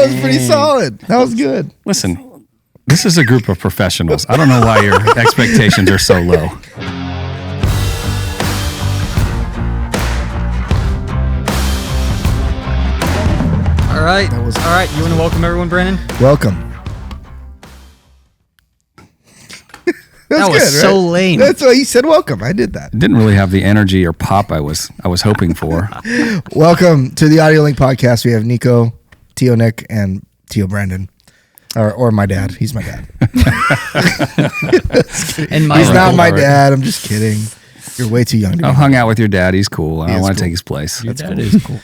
was pretty solid. That was good. Listen, this is a group of professionals. I don't know why your expectations are so low. All right. You want to welcome everyone, Brandon? Welcome. That was good, so right? lame. That's why he said welcome. I did that. It didn't really have the energy or pop I was hoping for. Welcome to the Audio Link podcast. We have Nico, Tio Nick, and Tio Brandon. Or my dad. He's my dad. And He's not my dad. I'm just kidding. You're way too young to be. I've hung out with your dad. He's cool. I don't want to take his place. Your dad is cool.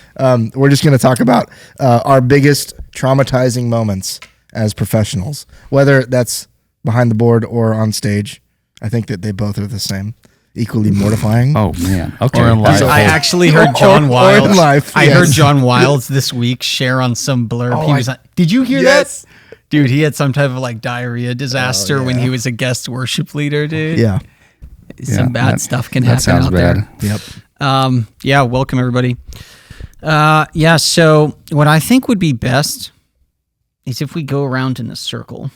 We're just going to talk about our biggest traumatizing moments as professionals, whether that's behind the board or on stage. I think that they both are the same, equally mortifying. Oh man, okay. Or in life. I actually heard John Wilds. Or in life, I heard John Wilds this week share on some blurb. He was on, did you hear that? Dude, he had some type of like diarrhea disaster when he was a guest worship leader, dude. Yeah. Some bad stuff can happen sounds out bad. there. Yep. Yeah, welcome everybody. So what I think would be best is if we go around in a circle.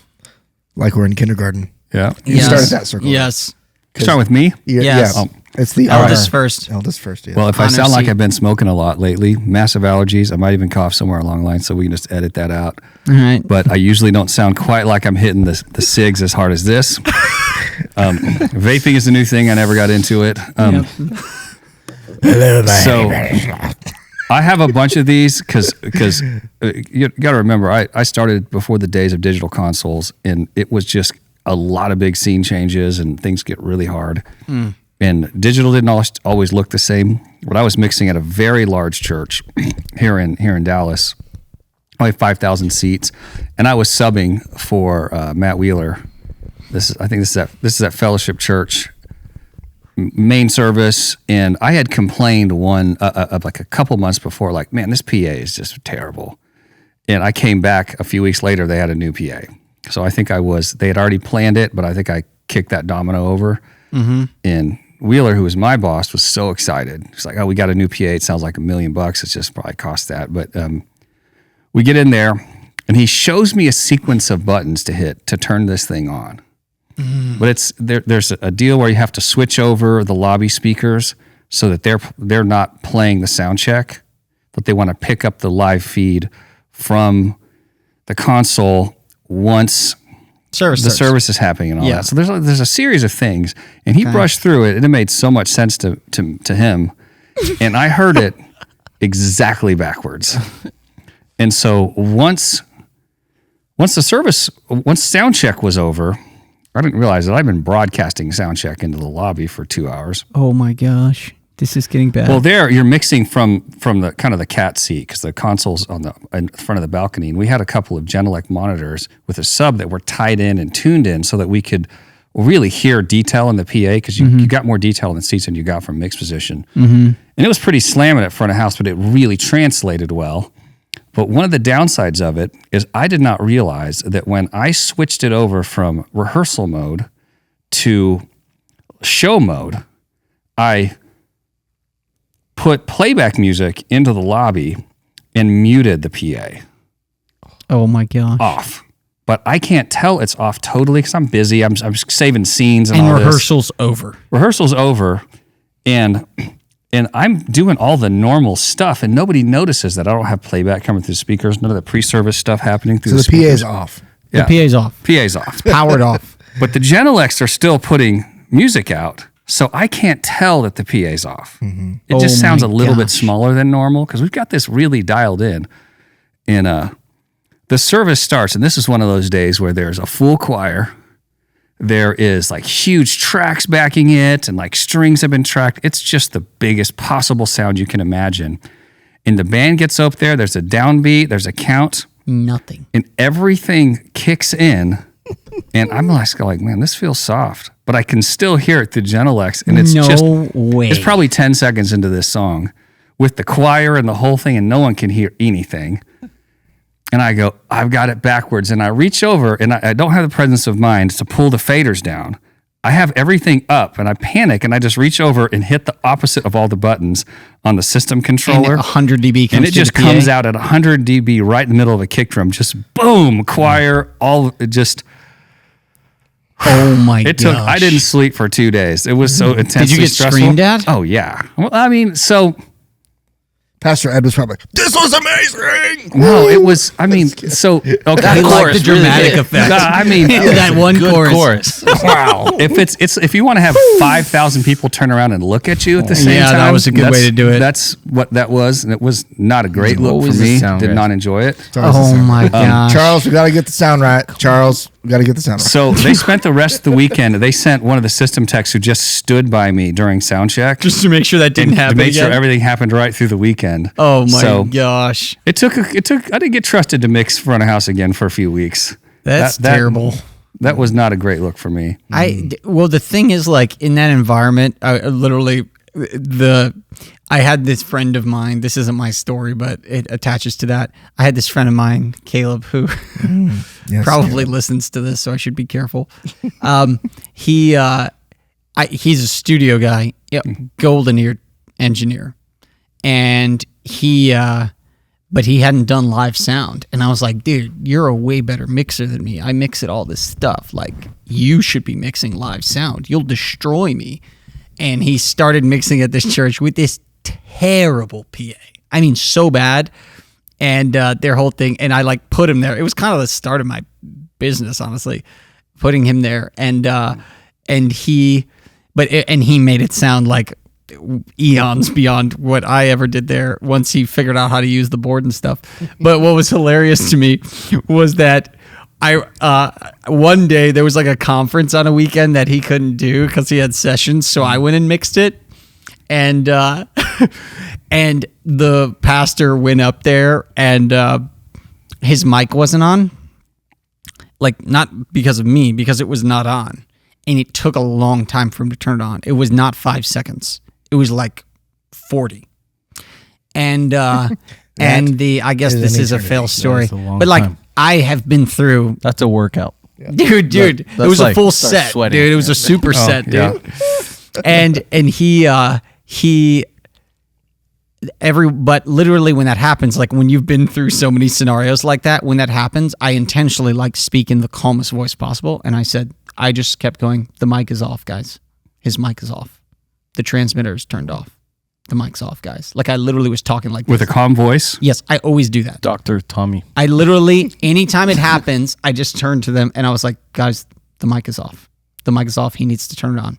Like we're in kindergarten. Yeah. You started that circle. Yes. Start with me. Yes. Yeah. It's the Eldest first. Eldest first, yeah. Well, if I Honor sound like seat. I've been smoking a lot lately, massive allergies, I might even cough somewhere along the line, so we can just edit that out. All right. But I usually don't sound quite like I'm hitting the cigs as hard as this. Vaping is a new thing. I never got into it. So I have a bunch of these because you got to remember, I started before the days of digital consoles, and it was just a lot of big scene changes and things get really hard. And digital didn't always look the same. But I was mixing at a very large church here in Dallas, only 5,000 seats, and I was subbing for Matt Wheeler. This is at Fellowship Church main service, and I had complained like a couple months before, like, man, this PA is just terrible. And I came back a few weeks later, they had a new PA. So I think they had already planned it, but I think I kicked that domino over. And Wheeler, who was my boss, was so excited. He's like, oh, we got a new PA. It sounds like $1 million. It's just probably cost that. But we get in there, and he shows me a sequence of buttons to hit to turn this thing on. But there's a deal where you have to switch over the lobby speakers so that they're not playing the sound check, but they want to pick up the live feed from the console once the service is happening and all that. So there's a series of things, and he brushed through it, and it made so much sense to him, and I heard it exactly backwards. And so once sound check was over, I didn't realize that I've been broadcasting sound check into the lobby for 2 hours. Oh my gosh, this is getting bad. Well, there you're mixing from the kind of the cat seat, because the console's in front of the balcony, and we had a couple of Genelec monitors with a sub that were tied in and tuned in so that we could really hear detail in the PA, because you got more detail in the seats than you got from mix position. And it was pretty slamming at front of house, but it really translated well. But one of the downsides of it is I did not realize that when I switched it over from rehearsal mode to show mode, I put playback music into the lobby and muted the PA. Oh my gosh. Off. But I can't tell it's off totally because I'm busy. I'm saving scenes and all this. Rehearsal's over. Rehearsal's over, and I'm doing all the normal stuff, and nobody notices that I don't have playback coming through the speakers, none of the pre-service stuff happening through the speakers. So the PA's off. Yeah. The PA's off. PA's off. Powered off. But the Genelecs are still putting music out, so I can't tell that the PA's off. It just sounds a little bit smaller than normal because we've got this really dialed in. And the service starts, and this is one of those days where there's a full choir. There is like huge tracks backing it, and like strings have been tracked. It's just the biggest possible sound you can imagine. And the band gets up there, there's a downbeat, there's a count. Nothing. And everything kicks in, and I'm like, man, this feels soft. But I can still hear it through Genelecs, and it's No way. It's probably 10 seconds into this song with the choir and the whole thing, and no one can hear anything. And I go, I've got it backwards. And I reach over, and I don't have the presence of mind to pull the faders down. I have everything up and I panic and I just reach over and hit the opposite of all the buttons on the system controller. And 100 dB comes and it just to the comes PA. out at 100 dB right in the middle of a kick drum. Just boom, choir, all it just. Oh my It gosh. took. I didn't sleep for 2 days. It was so intensely Did you get stressful. screamed at? Oh yeah. Well, I mean, so Pastor Ed was probably, this was amazing. no, it was. I mean, so okay. He liked the dramatic effect. I mean, that one chorus. wow. If you want to have 5,000 people turn around and look at you at the same Yeah, time, that was a good way to do it. That's what that was, and it was not a great What look for was the me. sound, Did guys? not enjoy it. Oh my gosh. Charles, we got to get the sound right. Charles, we got to get the sound right. So they spent the rest of the weekend. They sent one of the system techs who just stood by me during sound check, Just to make sure that didn't and happen to make sure again. everything happened right through the weekend. Oh my So gosh. it took. I didn't get trusted to mix front of house again for a few weeks. That's That- terrible. That was not a great look for me. Well, the thing is, like, in that environment, I had this friend of mine. This isn't my story, but it attaches to that. I had this friend of mine, Caleb, who Yes, probably listens to this, so I should be careful. He's a studio guy, golden ear engineer, and but he hadn't done live sound. And I was like, dude, you're a way better mixer than me. I mix it all this stuff. Like, you should be mixing live sound. You'll destroy me. And he started mixing at this church with this terrible PA. I mean, so bad. And their whole thing, and I like put him there. It was kind of the start of my business, honestly, putting him there. And he made it sound like eons beyond what I ever did there once he figured out how to use the board and stuff. But what was hilarious to me was that one day there was like a conference on a weekend that he couldn't do because he had sessions, so I went and mixed it, and and the pastor went up there and his mic wasn't on, like, not because of me, because it was not on, and it took a long time for him to turn it on. It was not 5 seconds. It was like 40. And and I guess is this an is a eternity. fail story. That's a long But like, time. I have been through, That's a workout. dude, it that's was a like full start set, sweating. dude. It was a super set, dude. yeah. And but literally when that happens, like when you've been through so many scenarios like that, when that happens, I intentionally like speak in the calmest voice possible. And I just kept going, the mic is off, guys. His mic is off. The transmitter is turned off. The mic's off, guys. Like, I literally was talking like With a this. calm voice. Yes, I always do that. Dr. Tommy. I literally, anytime it happens, I just turn to them and I was like, guys, the mic is off. The mic is off. He needs to turn it on.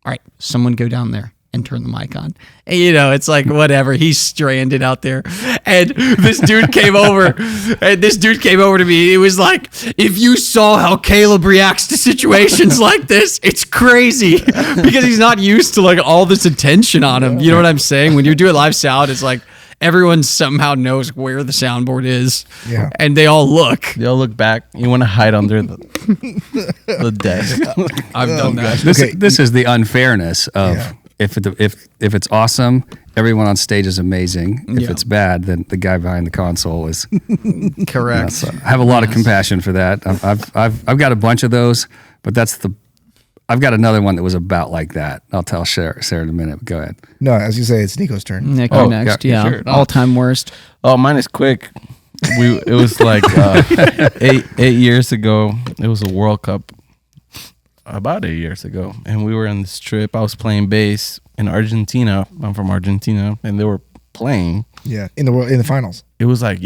All right, someone go down there and turn the mic on. And, it's like, whatever. He's stranded out there. And this dude came over. And this dude came over to me. It was like, if you saw how Caleb reacts to situations like this, it's crazy. Because he's not used to like all this attention on him. You know what I'm saying? When you're doing live sound, it's like everyone somehow knows where the soundboard is. Yeah. And they all look. They all look back. You want to hide under the desk. I've done that. This is the unfairness of Yeah. if it's awesome, everyone on stage is amazing. If Yeah. it's bad, then the guy behind the console is. Correct. So I have a lot of compassion for that. I've got a bunch of those, but I've got another one that was about like that. I'll tell Sarah in a minute. But go ahead. No, as you say, it's Nico's turn. Nick, Oh, next. yeah, Yeah. sure. All-time worst. Oh, mine is quick. It was like 8 years ago. It was a World Cup about 8 years ago, and we were on this trip. I was playing bass in Argentina. I'm from Argentina, and they were playing. Yeah, in the finals. It was like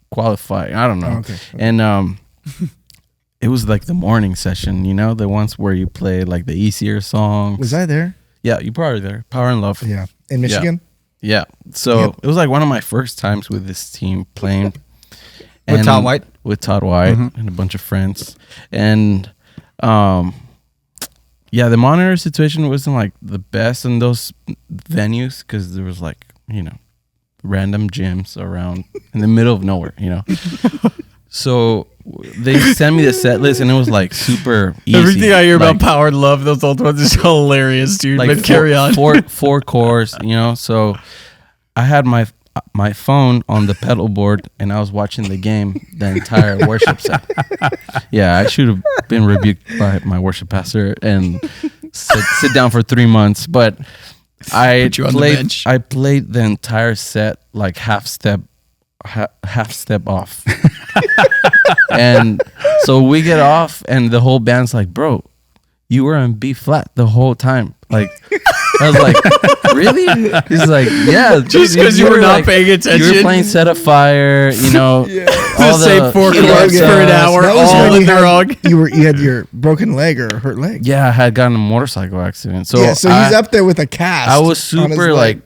qualifying. I don't know. Oh, okay. And it was like the morning session. The ones where you play like the easier songs. Was I there? Yeah, you probably there. Power and Love. Yeah, in Michigan. Yeah. So Yep. it was like one of my first times with this team playing. With Todd White? With Todd White and a bunch of friends. And the monitor situation wasn't like the best in those venues because there was like, random gyms around in the middle of nowhere, So they sent me the set list and it was like super easy. Everything I hear Like, about Power and Love, those old ones, is hilarious, dude. like But carry on. four chords, So I my phone on the pedal board, and I was watching the game, the entire worship set. Yeah, I should have been rebuked by my worship pastor and sit down for 3 months. But I played the entire set like half step off. And so we get off, and the whole band's like, bro, you were in B flat the whole time. Like, I was like, really? He's like, yeah. Just because you were not paying attention. You were playing Set a Fire, you know. The same 4 chords for an hour, That was all when in the wrong. You had your broken leg or hurt leg. Yeah, I had gotten a motorcycle accident. So he's up there with a cast. I was super like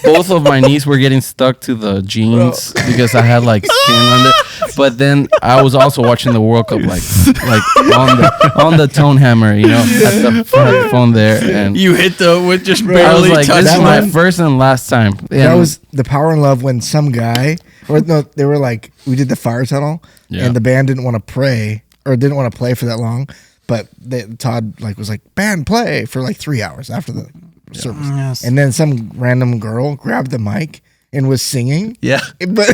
both of my knees were getting stuck to the jeans because I had like skin under. But then I was also watching the World Cup like on the tone hammer, you know, at the phone there, and You hit with just I was barely like, touching. this is my first and last time. That was the Power and Love when some guy, or no, they were like, we did the fire tunnel, and the band didn't want to pray or didn't want to play for that long, but Todd like was like, band play for like 3 hours after the service, and then some random girl grabbed the mic and was singing. Yeah. But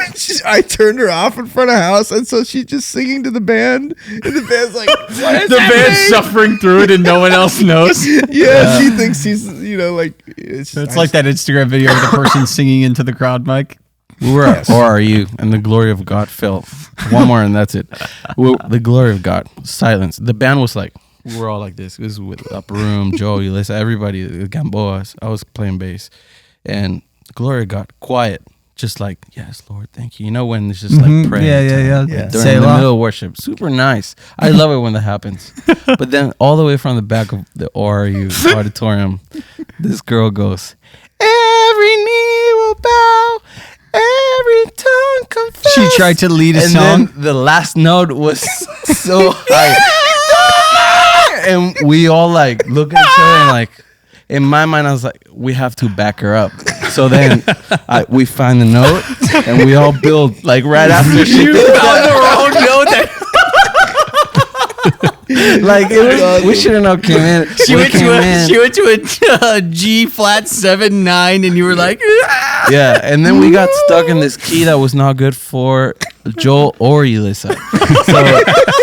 I turned her off in front of house, and so she's just singing to the band, and the band's like, what is the happening? band's suffering through it and no one else knows. Yeah, she thinks he's, you know, like It's like that Instagram video of the person singing into the crowd mic. We were at Or Are You, and the glory of God fell. One more and that's it. The glory of God, silence. The band was like, we were all like this. This was with Upper Room, Joe, Ulysses, everybody, the Gamboas. I was playing bass. And glory of God, quiet. Just like, yes, Lord, thank you. You know, when it's just like praying. Yeah. During the middle of worship. Super nice. I love it when that happens. But then all the way from the back of the Or Are You auditorium, this girl goes, every knee will bow, every tongue confess. She tried to lead a and song. then the last note was so high. And we all like look at each other and like, in my mind, I was like, we have to back her up. So then we find the note and we all build like right after she found the wrong note. Like it was, we shouldn't have came in. She went to a G flat 7/9, and you were like, yeah. And then we got stuck in this key that was not good for Joel or Elisa. So it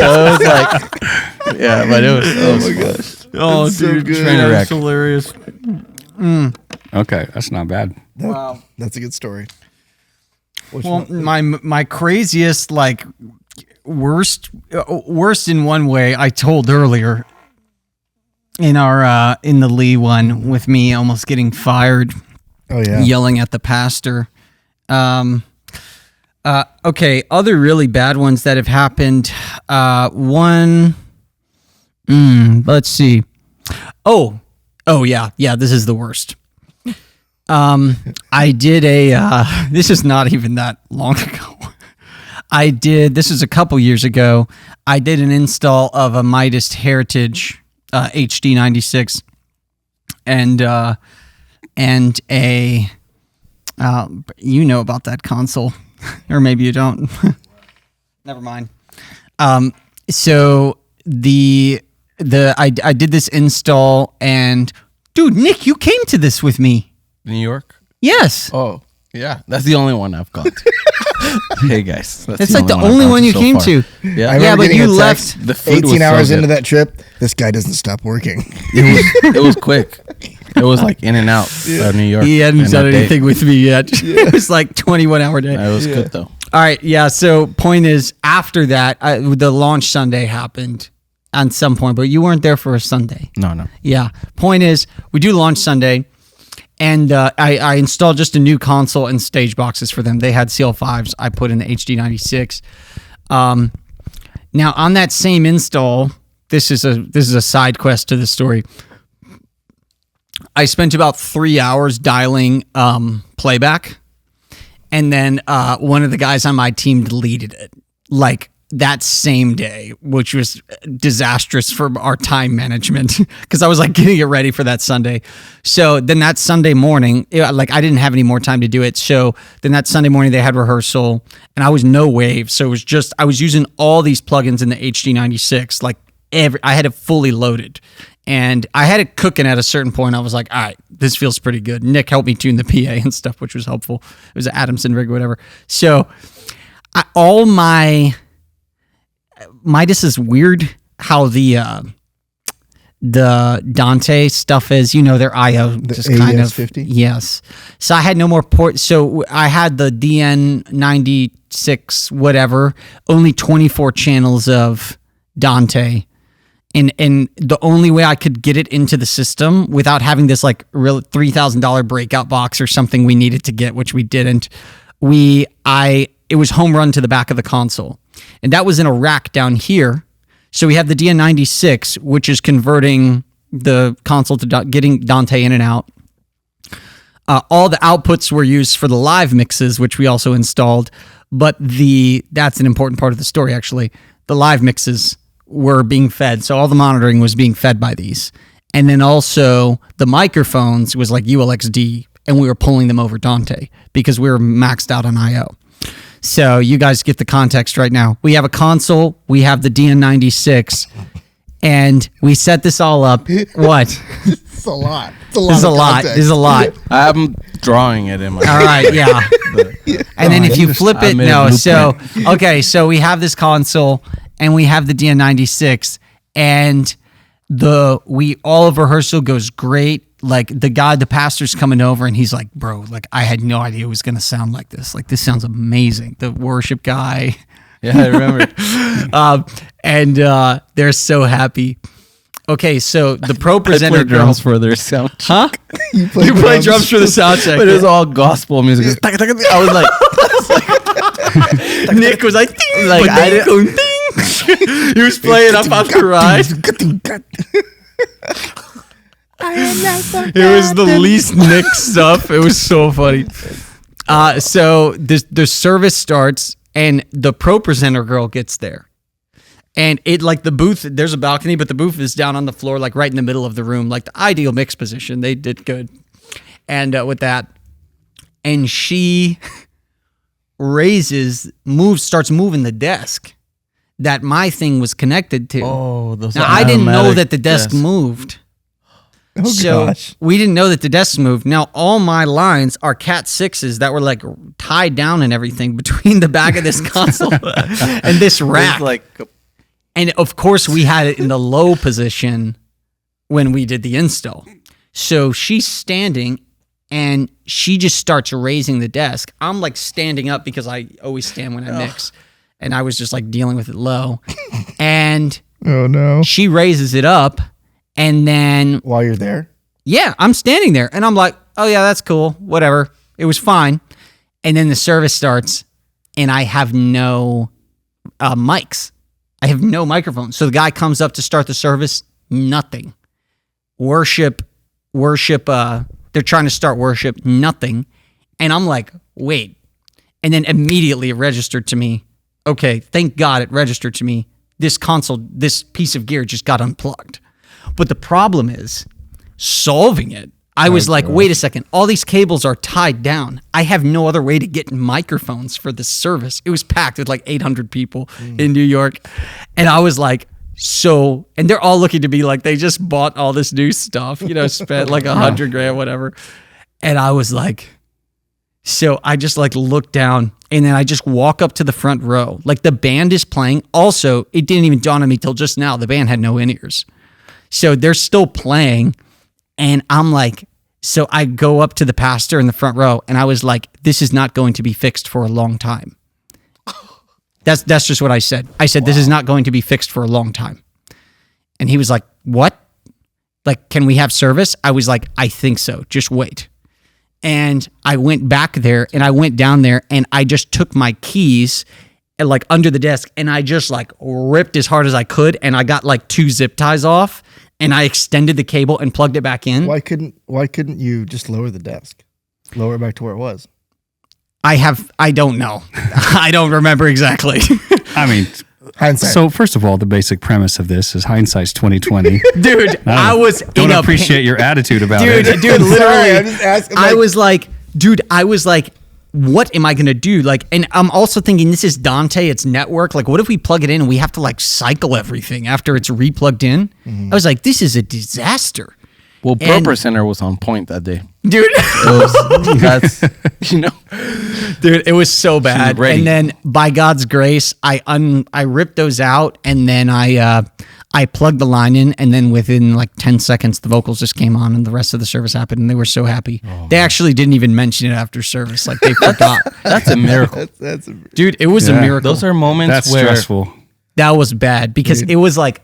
was like, yeah, but it was. Oh my gosh! oh, That's so dude, good. train wreck. Hilarious. Okay, that's not bad. Wow. That's a good story. Well, my craziest, like, worst in one way, I told earlier in our in the Lee one with me almost getting fired. Oh yeah. Yelling at the pastor. Okay, other really bad ones that have happened. One, let's see. Oh yeah, this is the worst. I did this is not even that long ago. This is a couple years ago. I did an install of a Midas Heritage HD 96 and a you know about that console, or maybe you don't. Never mind. So I did this install, and dude, Nick, you came to this with me. New York? Yes. Oh, yeah. That's the only one I've gone to. Hey, guys. It's like the only one you came to. Yeah. I Yeah, remember but getting you a left text the food 18 was so hours good. into that trip. This guy doesn't stop working. It was quick. It was like in and out of New York. He hadn't in done a day. anything with me yet. It was like 21-hour day. It was good though. All right, yeah. So point is, after that, the launch Sunday happened on some point, but you weren't there for a Sunday. No. Yeah. Point is, we do launch Sunday, and I installed just a new console and stage boxes for them. They had CL5s. I put in the HD 96. Now on that same install, this is a side quest to the story. I spent about 3 hours dialing playback, and then one of the guys on my team deleted it like that same day, which was disastrous for our time management because I was like getting it ready for that Sunday. So then that Sunday morning, like I didn't have any more time to do it. So then that Sunday morning they had rehearsal, and I was no wave. So it was just, I was using all these plugins in the HD 96, like I had it fully loaded. And I had it cooking at a certain point. I was like, all right, this feels pretty good. Nick helped me tune the PA and stuff, which was helpful. It was an Adamson rig or whatever. So all my this is weird how the Dante stuff is, their IO just kind of 50? Yes. So I had no more ports. So I had the DN96 whatever, only 24 channels of Dante. And the only way I could get it into the system without having this like real $3,000 breakout box or something we needed to get, which we didn't, it was home run to the back of the console. And that was in a rack down here. So we have the DN96, which is converting the console to getting Dante in and out. All the outputs were used for the live mixes, which we also installed. But that's an important part of the story, actually. The live mixes were being fed. So all the monitoring was being fed by these. And then also the microphones was like ULXD, and we were pulling them over Dante because we were maxed out on IO. So you guys get the context right now. We have a console, we have the DN96, and we set this all up. What? It's a lot. It's a lot. This is a lot. This is a lot. I'm drawing it in my. All right, yeah. And then if you flip it, so we have this console and we have the DN96, and all of rehearsal goes great. Like the pastor's coming over and he's like, bro, like I had no idea it was going to sound like this. Like this sounds amazing. The worship guy. Yeah, I remember. They're so happy. Okay, so the pro presenter I played drums for their sound check. Huh? You played drums for the sound check. But it was all gospel music. I was like, Nick was like, ding, like I didn't. He was playing up after ride. It was the least Nick stuff. It was so funny. So the service starts and the pro presenter girl gets there. And it like the booth, there's a balcony, but the booth is down on the floor, like right in the middle of the room, like the ideal mix position. They did good. And with that, and she starts moving the desk that my thing was connected to. Oh, those now, I didn't know that the desk moved. Gosh. We didn't know that the desk moved. Now, all my lines are Cat 6s that were like tied down and everything between the back of this console and this rack. And of course, we had it in the low position when we did the install. So she's standing and she just starts raising the desk. I'm like standing up because I always stand when I mix. And I was just like dealing with it low. And oh no, she raises it up. And then while you're there? Yeah, I'm standing there and I'm like, oh yeah, that's cool. Whatever. It was fine. And then the service starts and I have no mics. I have no microphone. So the guy comes up to start the service, nothing. Worship, they're trying to start worship, nothing. And I'm like, wait. And then immediately it registered to me. Okay, thank God it registered to me. This console, this piece of gear just got unplugged. But the problem is solving it. I was like, wait a second. All these cables are tied down. I have no other way to get microphones for this service. It was packed with like 800 people in New York. And I was like, and they're all looking to be like, they just bought all this new stuff, spent like $100,000, whatever. And I was like, so I just like looked down and then I just walk up to the front row. Like the band is playing. Also, it didn't even dawn on me till just now. The band had no in-ears. So they're still playing. And I'm like, so I go up to the pastor in the front row and I was like, this is not going to be fixed for a long time. That's just what I said. I said, This is not going to be fixed for a long time. And he was like, what? Like, can we have service? I was like, I think so. Just wait. And I went back there and I went down there and I just took my keys and like under the desk and I just like ripped as hard as I could and I got like 2 zip ties off. And I extended the cable and plugged it back in. Why couldn't you just lower the desk? Lower it back to where it was? I don't know. I don't remember exactly. I mean, hindsight. So first of all, the basic premise of this is hindsight's 2020. Dude, I was don't appreciate your attitude about it. Dude, literally. Sorry, I'm just asking, I was like, what am I going to do? Like, and I'm also thinking this is Dante, it's network. Like, what if we plug it in and we have to like cycle everything after it's replugged in? I was like, this is a disaster. Well, ProPercenter was on point that day. Dude. That's, Dude, it was so bad. ready. And then by God's grace, I ripped those out and then I plugged the line in, and then within like 10 seconds, the vocals just came on and the rest of the service happened, and they were so happy. They actually didn't even mention it after service. Like, they forgot. That's a miracle. Dude, it was a miracle. Those are moments That's where stressful. That was bad because it was like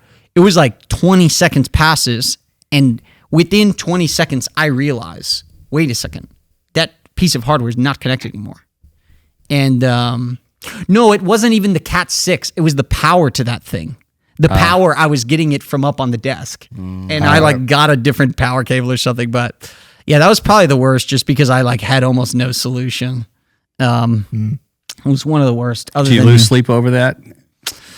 20 seconds passes, and within 20 seconds, I realize, wait a second, that piece of hardware is not connected anymore. And no, it wasn't even the Cat 6. It was the power to that thing. The power, I was getting it from up on the desk, and I like got a different power cable or something. But yeah, that was probably the worst, just because I like had almost no solution. It was one of the worst. Do you lose sleep over that?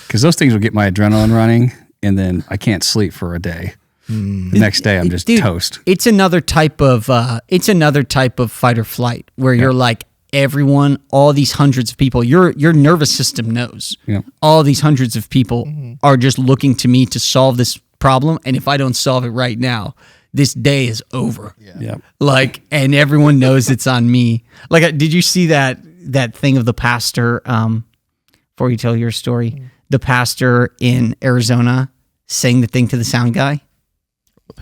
Because those things will get my adrenaline running, and then I can't sleep for a day. The next day, I'm just toast. It's another type of fight or flight where you're like, everyone, all these hundreds of people, your nervous system knows. Yeah. All these hundreds of people are just looking to me to solve this problem, and if I don't solve it right now, this day is over. Yeah. Like, and everyone knows it's on me. Like, did you see that thing of the pastor? Before you tell your story, the pastor in Arizona saying the thing to the sound guy.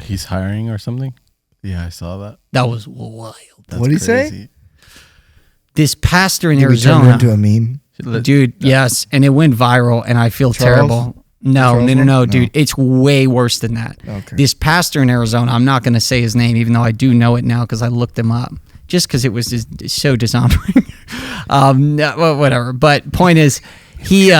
he's hiring or something. Yeah, I saw that. That was wild. What did he say? This pastor in Did we turn Arizona, it into a meme? dude. Yes, and it went viral, and I feel terrible. No, dude. It's way worse than that. Okay. This pastor in Arizona, I'm not going to say his name, even though I do know it now because I looked him up, just because it was just so dishonoring. No, well, whatever. But point is, he.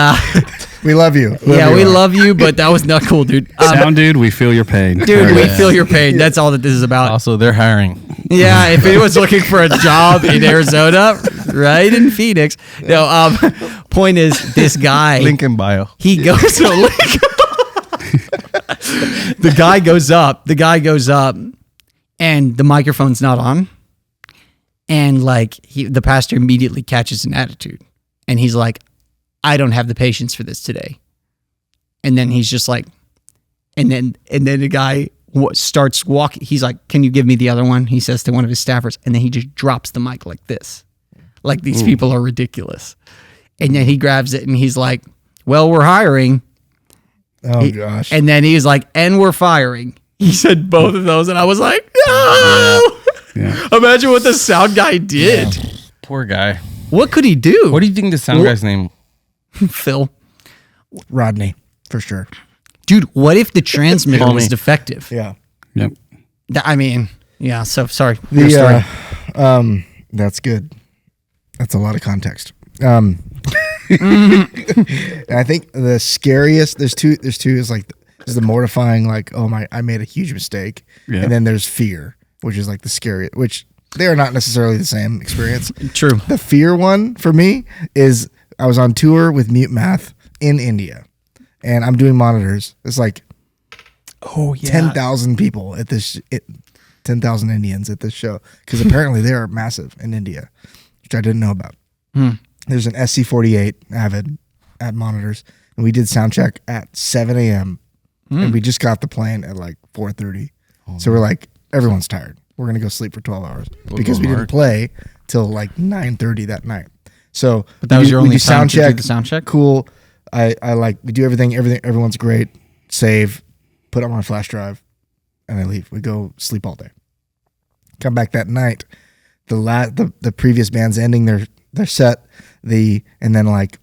We love you. We love you, but that was not cool, dude. Sound dude, we feel your pain. Dude, we feel your pain. That's all that this is about. Also, they're hiring. Yeah, if anyone's looking for a job in Arizona, right in Phoenix. No, point is, this guy. Link in bio. He goes to The guy goes up, and the microphone's not on. And like the pastor immediately catches an attitude, and he's like, "I don't have the patience for this today." And then he's just like, and then the guy starts walking. He's like, "Can you give me the other one?" He says to one of his staffers, and then he just drops the mic like this, like these people are ridiculous. And then he grabs it and he's like, "Well, we're hiring." Oh gosh. And then he's like, "And we're firing." He said both of those, and I was like, "No!" Yeah. Imagine what the sound guy did. Yeah. Poor guy. What could he do? What do you think the sound guy's name? Phil? Rodney, for sure. Dude, what if the transmitter was defective? Yeah. Yep. I mean, yeah. So sorry. Your story. That's good. That's a lot of context. And I think the scariest, there's two is like, is the mortifying, like, oh my, I made a huge mistake. Yeah. And then there's fear, which is like the scariest, which they are not necessarily the same experience. True. The fear one for me is I was on tour with Mute Math in India, and I'm doing monitors. It's like 10,000 people at this, 10,000 Indians at this show, because apparently they are massive in India, which I didn't know about. There's an SC48 Avid at monitors, and we did sound check at 7 a.m. and we just got the plane at like 4:30. So we're like, everyone's tired. We're gonna go sleep for 12 hours because we didn't play till like 9:30 that night. So But that was your we only do time to do the sound check? Cool. I like, we do everything. Everyone's great. Save, put on my flash drive, and I leave. We go sleep all day. Come back that night. The previous band's ending their set. And then like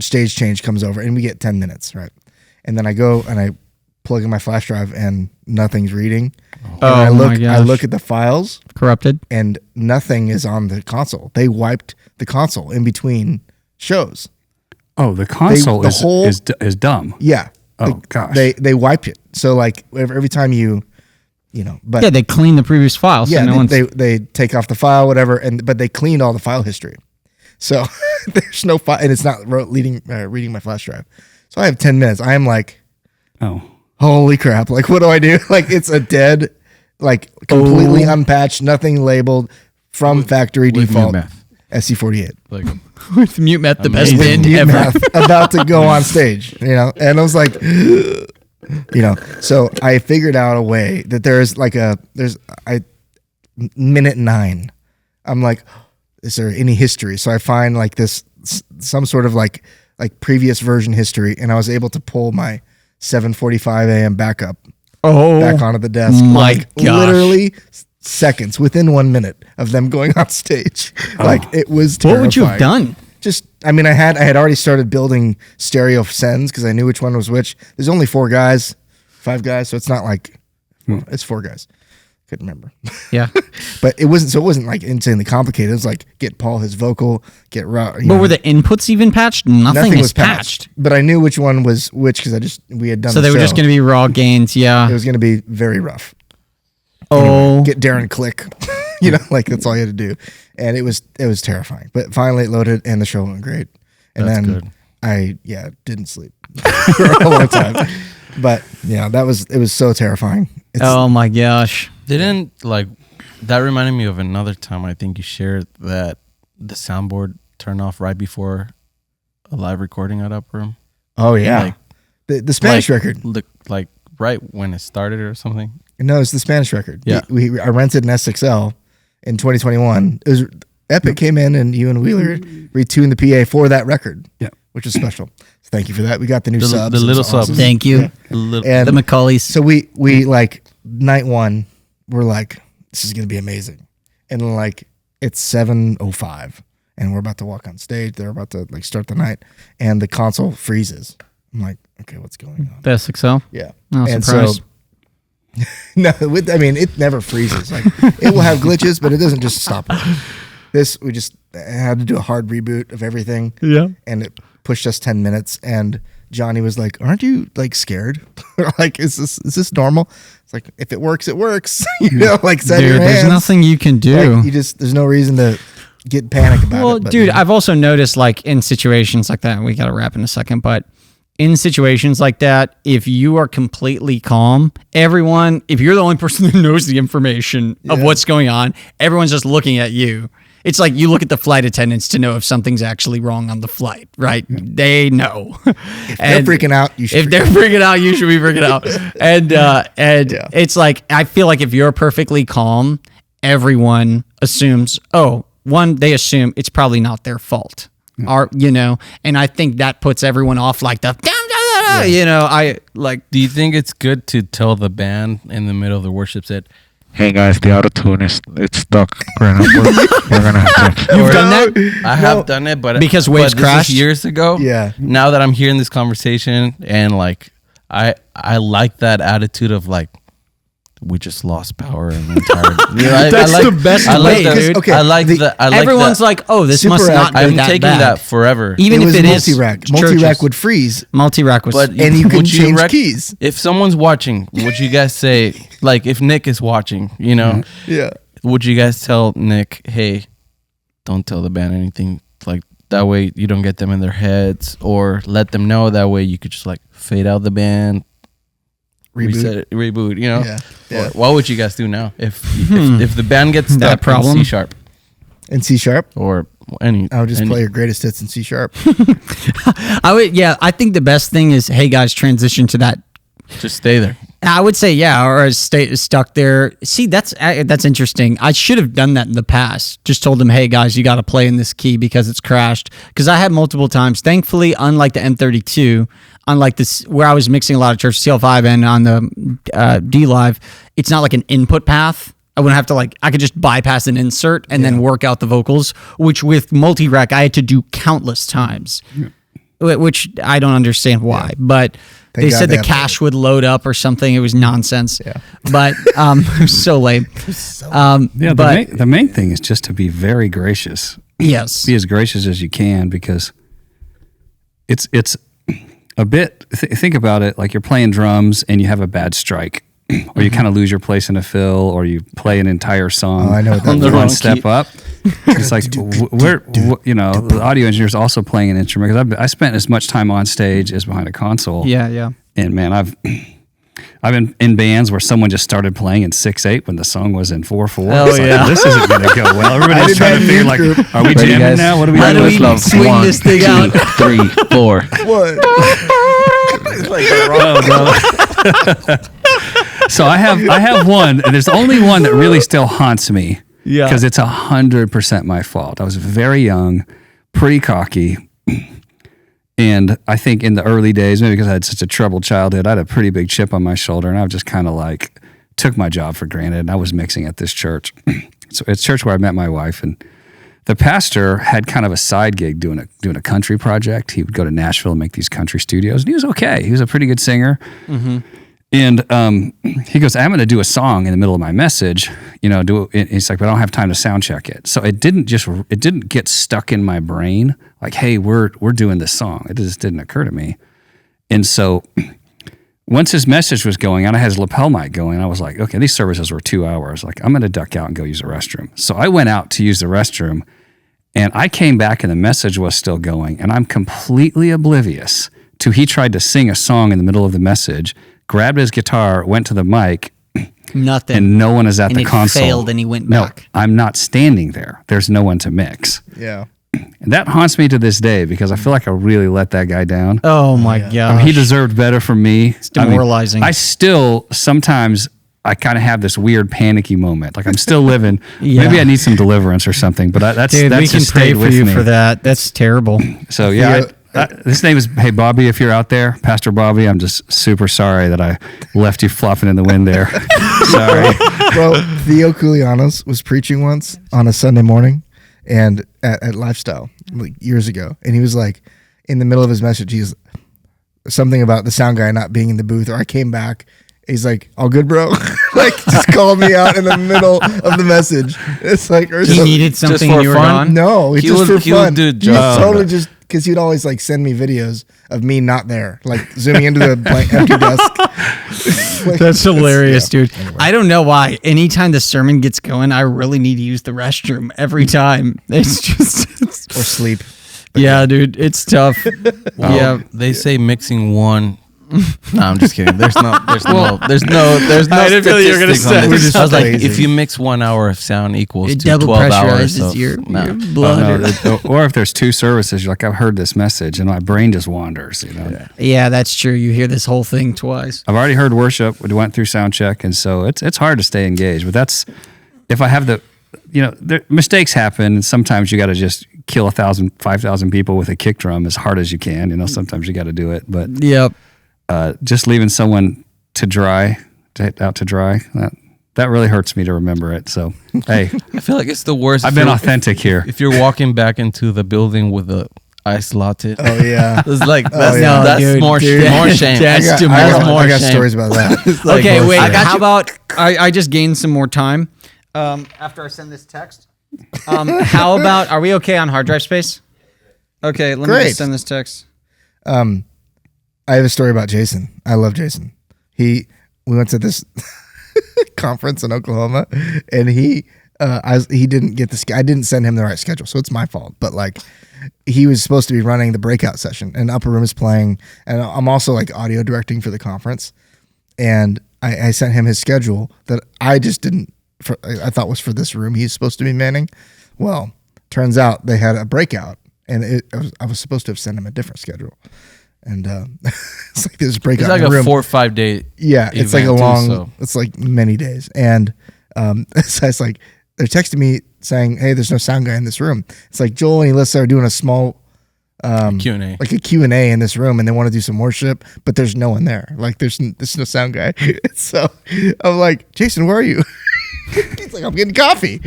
stage change comes over, and we get 10 minutes, right? And then I go and I plug in my flash drive, and nothing's reading. And I look at the files, Corrupted. and nothing is on the console. They wiped the console in between shows. Oh, the console is dumb. Yeah. Oh, gosh. They wiped it. So like every time but Yeah, they cleaned the previous file. So yeah, no one's they take off the file, whatever, but they cleaned all the file history. So there's no file, and it's not reading my flash drive. So I have 10 minutes. I am like, Oh. holy crap! Like, what do I do? Like, it's a dead, like completely unpatched, nothing labeled from factory with default. Mute Math. SC48. Like, With Mute Meth, the best Amazing. band Mute ever. Meth about to go on stage, and I was like, so I figured out a way that there's minute 9. I'm like, is there any history? So I find like this, some sort of like previous version history. And I was able to pull my 7:45 a.m. back onto the desk. My like gosh. literally seconds within 1 minute of them going on stage. Like it was terrifying. What would you have done? I had already started building stereo sends because I knew which one was which. There's only 5 guys, so it's not like it's 4 guys. Couldn't remember. Yeah. But it wasn't like insanely complicated. It was like get Paul his vocal, get But were the inputs even patched? Nothing is patched. But I knew which one was which because we had done. So they were just going to be raw gains. Yeah. It was going to be very rough. Oh. Get Darren click. Like that's all you had to do, and it was terrifying. But finally it loaded, and the show went great. And That's then good. I didn't sleep for a long time. But it was so terrifying. Oh my gosh. That reminded me of another time I think you shared that the soundboard turned off right before a live recording at Up Room. Oh yeah, Like, the Spanish record. Like right when it started or something. No, it's the Spanish record. Yeah. I rented an SXL in 2021. It was Epic came in and you and Wheeler retuned the PA for that record. Yeah. Which was special. So thank you for that. We got the new subs. The It was little awesome. subs. Thank you. And The Macaulays. so we like night 1, we're like, this is gonna be amazing. And like it's 7:05 and we're about to walk on stage. They're about to like start the night and the console freezes. I'm like, okay, what's going on? The SXL. Yeah. Oh, and surprised. so it never freezes. Like it will have glitches, but it doesn't just stop working. This we just had to do a hard reboot of everything. Yeah. And it pushed us 10 minutes and Johnny was like, aren't you like scared? Like, is this normal? It's like, if it works, it works. Like set Dude, your hands. there's nothing you can do. Like, there's no reason to get panic about Well, it. But, dude, I've also noticed like in situations like that, we got to wrap in a second, but in situations like that, if you are completely calm, if you're the only person that knows the information of what's going on, everyone's just looking at you. It's like you look at the flight attendants to know if something's actually wrong on the flight, right? They know. if they're freaking out, you should. If they're freaking out, you should be freaking out. And it's like, I feel like if you're perfectly calm, everyone assumes, they assume it's probably not their fault. And I think that puts everyone off like I like. Do you think it's good to tell the band in the middle of the worship set, Hey guys, the auto tune it's stuck. We're gonna have to. You've done that? I have done it, but Because waves this is crashed? years ago. Yeah. Now that I'm hearing this conversation and like I like that attitude of like we just lost power in the entire. That's the best way, dude. Okay, I like that. Everyone's like, oh, this Super must not active. be I'm that taking bad. that forever. Even it if was it is multi-rack. churches. Multi-rack would freeze. Multi-rack was. But And you can would change rec- keys. If someone's watching, would you guys say, like, if Nick is watching, Yeah. would you guys tell Nick, hey, don't tell the band anything, like that way you don't get them in their heads, or let them know that way you could just like fade out the band, reset it, reboot, Yeah. Or what would you guys do now if the band gets That stuck problem? in C sharp In C sharp, or any? I would just play your greatest hits in C sharp. I think the best thing is, hey guys, transition to that. Just stay there. I would say, or stay stuck there. See, that's interesting. I should have done that in the past. Just told them, hey guys, you got to play in this key because it's crashed. Because I had multiple times. Thankfully, unlike the M32, unlike this where I was mixing a lot of church CL5 and on the D Live, it's not like an input path. I wouldn't have to I could just bypass an insert and then work out the vocals, which with multi-rack I had to do countless times, which I don't understand why. But they God said they the have cache would load up or something. It was nonsense. Yeah. But it was so lame. But The main thing is just to be very gracious. yes. Be as gracious as you can, because it's a bit. Think about it like you're playing drums and you have a bad strike. Or you kind of lose your place in a fill, or you play an entire song Oh, I know what that on the means. one step up. It's like the audio engineer is also playing an instrument, because I spent as much time on stage as behind a console. Yeah. And man, I've been in bands where someone just started playing in 6/8 when the song was in 4/4. Oh, It's like, yeah. this isn't going to go well. Everybody's trying to figure like, are we Ready, jamming guys? now? What are we How doing? do we swing this thing out? 3, 4. What? It's like a rock. So I have one, and there's only one that really still haunts me. Yeah. Because it's 100% my fault. I was very young, pretty cocky. And I think in the early days, maybe because I had such a troubled childhood, I had a pretty big chip on my shoulder, and I just kind of like took my job for granted. And I was mixing at this church. So it's church where I met my wife, and the pastor had kind of a side gig doing a country project. He would go to Nashville and make these country studios, and he was okay. He was a pretty good singer. Mm-hmm. And he goes, I'm going to do a song in the middle of my message, he's like, but I don't have time to sound check it. So it didn't get stuck in my brain like, hey, we're doing this song. It just didn't occur to me. And so once his message was going on, I had his lapel mic going. I was like, okay, these services were 2 hours. Like, I'm going to duck out and go use the restroom. So I went out to use the restroom, and I came back and the message was still going. And I'm completely oblivious to he tried to sing a song in the middle of the message, grabbed his guitar, went to the mic, Nothing. and no one is at And the it console. failed and he went No, back. I'm not standing there. There's no one to mix. Yeah. And that haunts me to this day because I feel like I really let that guy down. Oh my god. I mean, he deserved better from me. It's demoralizing. I still sometimes I kind of have this weird panicky moment. Like I'm still living. Yeah. Maybe I need some deliverance or something. But that's Dude, that's we can just pray stayed for with you me. for that. That's terrible. So his name is Bobby. If you're out there, Pastor Bobby, I'm just super sorry that I left you flopping in the wind there. Sorry. Bro, Theo Koulianos was preaching once on a Sunday morning and at Lifestyle like years ago. And he was like, in the middle of his message, he's something about the sound guy not being in the booth, or I came back. He's like, all good, bro? Like, just called me out in the middle of the message. It's like, or He some- needed something for you were fun? gone. No, it's He just would- for he would fun. do a He's job. totally just, because he'd always like send me videos of me not there, like zooming into the blank empty desk. Like, That's hilarious, yeah. dude. I don't know why. Anytime the sermon gets going, I really need to use the restroom every time. It's just, Or sleep. yeah, dude, it's tough. Yeah, They say mixing one. No, I'm just kidding. There's no I didn't feel you were gonna statistics on say. this. We're just I was like, lazy. if you mix 1 hour of sound equals it to double 12 pressurizes hours. So, your no. blood. Or if there's two services, you're like, I've heard this message, and my brain just wanders. Yeah, that's true. You hear this whole thing twice. I've already heard worship. We went through sound check, and so it's hard to stay engaged. But that's if I have mistakes happen, and sometimes you got to just kill 1,000, 5,000 people with a kick drum as hard as you can. Sometimes you got to do it. But Yep. just leaving someone out to dry, that really hurts me to remember it. So hey, I feel like it's the worst. I've if been you're- authentic here. If you're walking back into the building with a ice latte, Oh, yeah. it's like Oh, that's, yeah. that's Dude, more dude. more shame. That's I too got, more I got shame. stories about that. Okay, more wait. shame. How about I just gained some more time after I send this text? How about, are we okay on hard drive space? Okay, let me Great. just send this text. I have a story about Jason. I love Jason. We went to this conference in Oklahoma, and he didn't get I didn't send him the right schedule, so it's my fault. But like, he was supposed to be running the breakout session, and Upper Room is playing, and I'm also like audio directing for the conference. And I sent him his schedule that I just didn't. I thought was for this room he's supposed to be manning. Well, turns out they had a breakout, and I was supposed to have sent him a different schedule. And it's like this breakout It's like in the a room. 4 or 5 day. Yeah, it's like a event, too, long. so. It's like many days, and so it's like they're texting me saying, "Hey, there's no sound guy in this room." It's like Joel and Alyssa are doing a small Q&A. like a Q&A in this room, and they want to do some worship, but there's no one there. Like there's no sound guy. So I'm like, Jason, where are you? He's like, I'm getting coffee.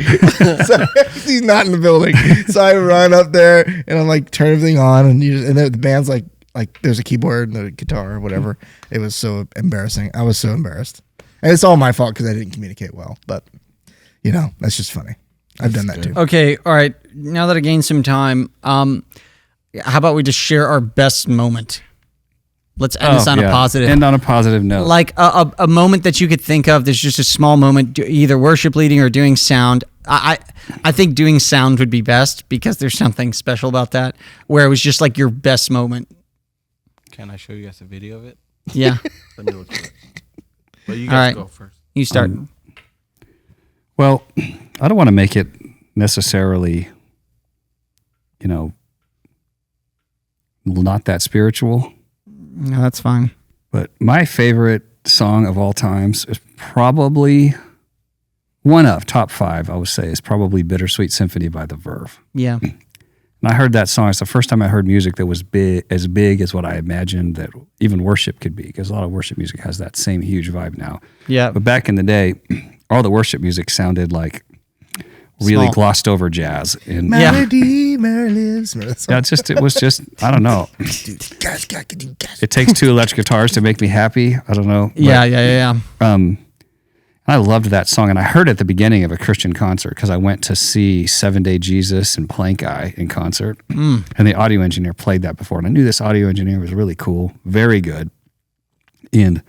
So he's not in the building. So I run up there and I'm like, turn everything on, and the band's like there's a keyboard and a guitar or whatever. It was so embarrassing. I was so embarrassed, and it's all my fault because I didn't communicate well. But that's just funny. I've done that too. Okay, all right. Now that I gained some time, how about we just share our best moment? Let's end this on a positive. End on a positive note. Like a moment that you could think of. There's just a small moment, either worship leading or doing sound. I think doing sound would be best because there's something special about that, where it was just like your best moment. Can I show you guys a video of it? Yeah. Let me look for it. But you All guys right. go first. You start. Well, I don't want to make it necessarily, not that spiritual, No, that's fine. but my favorite song of all times is probably one of top 5, I would say, is probably Bittersweet Symphony by The Verve. Yeah. And I heard that song. It's the first time I heard music that was big as what I imagined that even worship could be, because a lot of worship music has that same huge vibe now. Yeah. But back in the day, all the worship music sounded like really Small. glossed over jazz. And Yeah. Melody, Mary lives. yeah, it was just, I don't know. It takes 2 electric guitars to make me happy. I don't know. But, Yeah. I loved that song, and I heard it at the beginning of a Christian concert because I went to see 7 Day Jesus and Plank Eye in concert, and the audio engineer played that before, and I knew this audio engineer was really cool, very good, and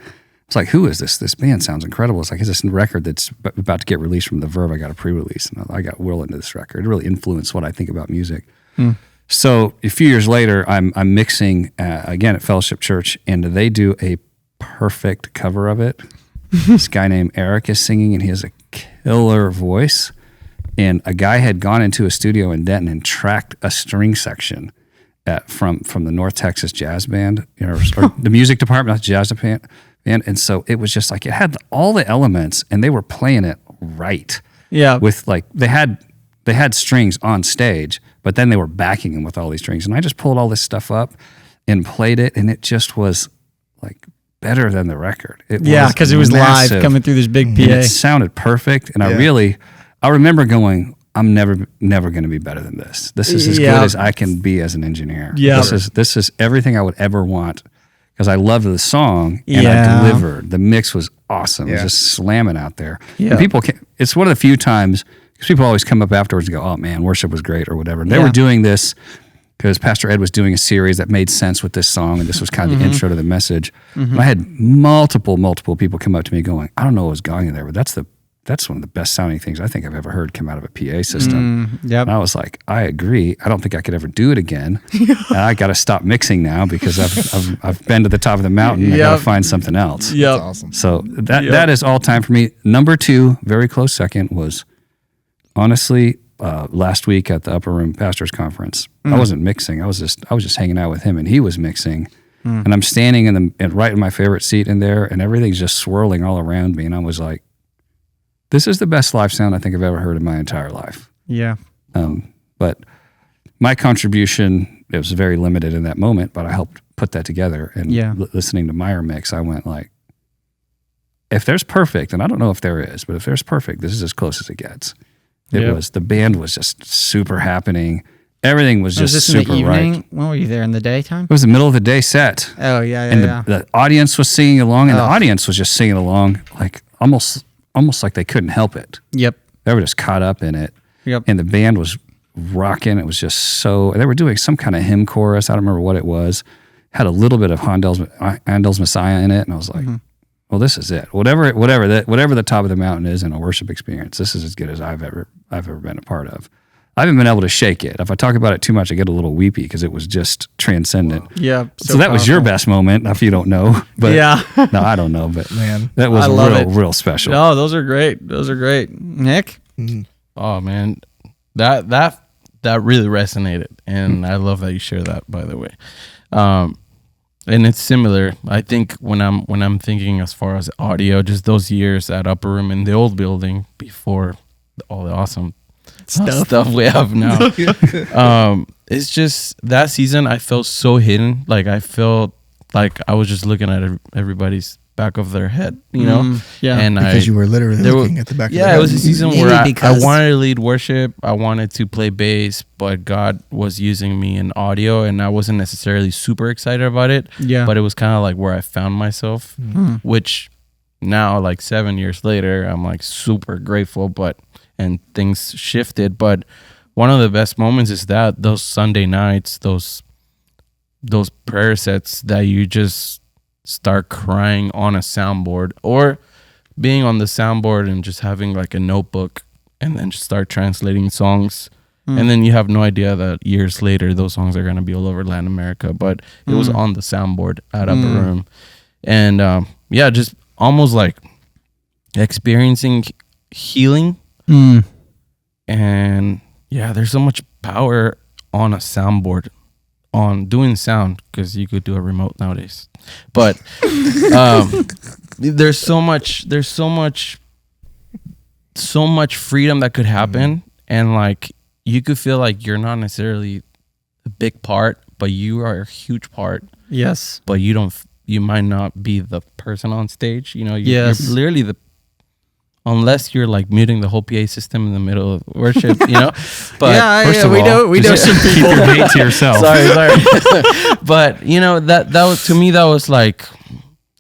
it's like, who is this? This band sounds incredible. It's like, is this a record that's about to get released from The Verve? I got a pre-release, and I got well into this record. It really influenced what I think about music. So a few years later, I'm mixing again at Fellowship Church, and they do a perfect cover of it. This guy named Eric is singing, and he has a killer voice. And a guy had gone into a studio in Denton and tracked a string section from the North Texas Jazz Band, or the music department, not the jazz band. And so it was just like, it had all the elements, and they were playing it right. Yeah. With like, they had strings on stage, but then they were backing them with all these strings. And I just pulled all this stuff up and played it, and it just was like better than the record. Because it was massive, live coming through this big PA. and it sounded perfect. And I remember going, I'm never going to be better than this. This is as good as I can be as an engineer. Yeah. This is everything I would ever want, because I loved the song and I delivered. The mix was awesome. It was just slamming out there. Yeah. And it's one of the few times, because people always come up afterwards and go, oh man, worship was great or whatever. They were doing this because Pastor Ed was doing a series that made sense with this song, and this was kind of the intro to the message. And I had multiple people come up to me going, I don't know what was going in there, but that's one of the best sounding things I think I've ever heard come out of a PA system. Yep. And I was like, I agree. I don't think I could ever do it again. And I got to stop mixing now because I've been to the top of the mountain. I got to find something else. Yep. That's awesome. So that is all time for me. Number 2, very close second, was honestly last week at the Upper Room Pastors Conference. I wasn't mixing. I was just hanging out with him, and he was mixing. And I'm standing right in my favorite seat in there, and everything's just swirling all around me. And I was like, this is the best live sound I think I've ever heard in my entire life. Yeah. But my contribution, it was very limited in that moment, but I helped put that together. And listening to Meyer mix, I went like, if there's perfect, and I don't know if there is, but if there's perfect, this is as close as it gets. The band was just super happening. Everything was just this super in the evening? right. When were you there? In the daytime? It was the middle of the day set. Oh, yeah. And the audience was singing along, and the audience was just singing along like almost like they couldn't help it. Yep. They were just caught up in it. Yep. And the band was rocking. It was just so, they were doing some kind of hymn chorus. I don't remember what it was. Had a little bit of Handel's Messiah in it. And I was like, well, this is it. Whatever the top of the mountain is in a worship experience, this is as good as I've ever been a part of. I haven't been able to shake it. If I talk about it too much, I get a little weepy because it was just transcendent. Wow. Yeah. So that was your best moment, if you don't know. But no, I don't know. But man, that was real special. No, those are great. Those are great. Nick? Oh man, that really resonated, and I love that you share that. By the way, and it's similar. I think when I'm thinking as far as audio, just those years at Upper Room in the old building before all the awesome stuff we have now. It's just that season I felt so hidden. Like I felt like I was just looking at everybody's back of their head, you know? And because you were literally looking at the back of their head. Yeah, it was a season where I wanted to lead worship. I wanted to play bass, but God was using me in audio, and I wasn't necessarily super excited about it. Yeah. But it was kind of like where I found myself, which now, like 7 years later, I'm like super grateful, and things shifted. But one of the best moments is that those Sunday nights, those prayer sets that you just start crying on a soundboard, or being on the soundboard and just having like a notebook and then just start translating songs. And then you have no idea that years later those songs are going to be all over Latin America, but it was on the soundboard at Upper Room. And just almost like experiencing healing. And yeah, there's so much power on a soundboard, on doing sound, because you could do a remote nowadays. But there's so much freedom that could happen, and like you could feel like you're not necessarily a big part, but you are a huge part. Yes. But you might not be the person on stage. You know, Yes. you're literally unless you're like muting the whole PA system in the middle of worship, you know. But first of all, we know some keep people. your hate to yourself. sorry. But you know, that was, to me, that was like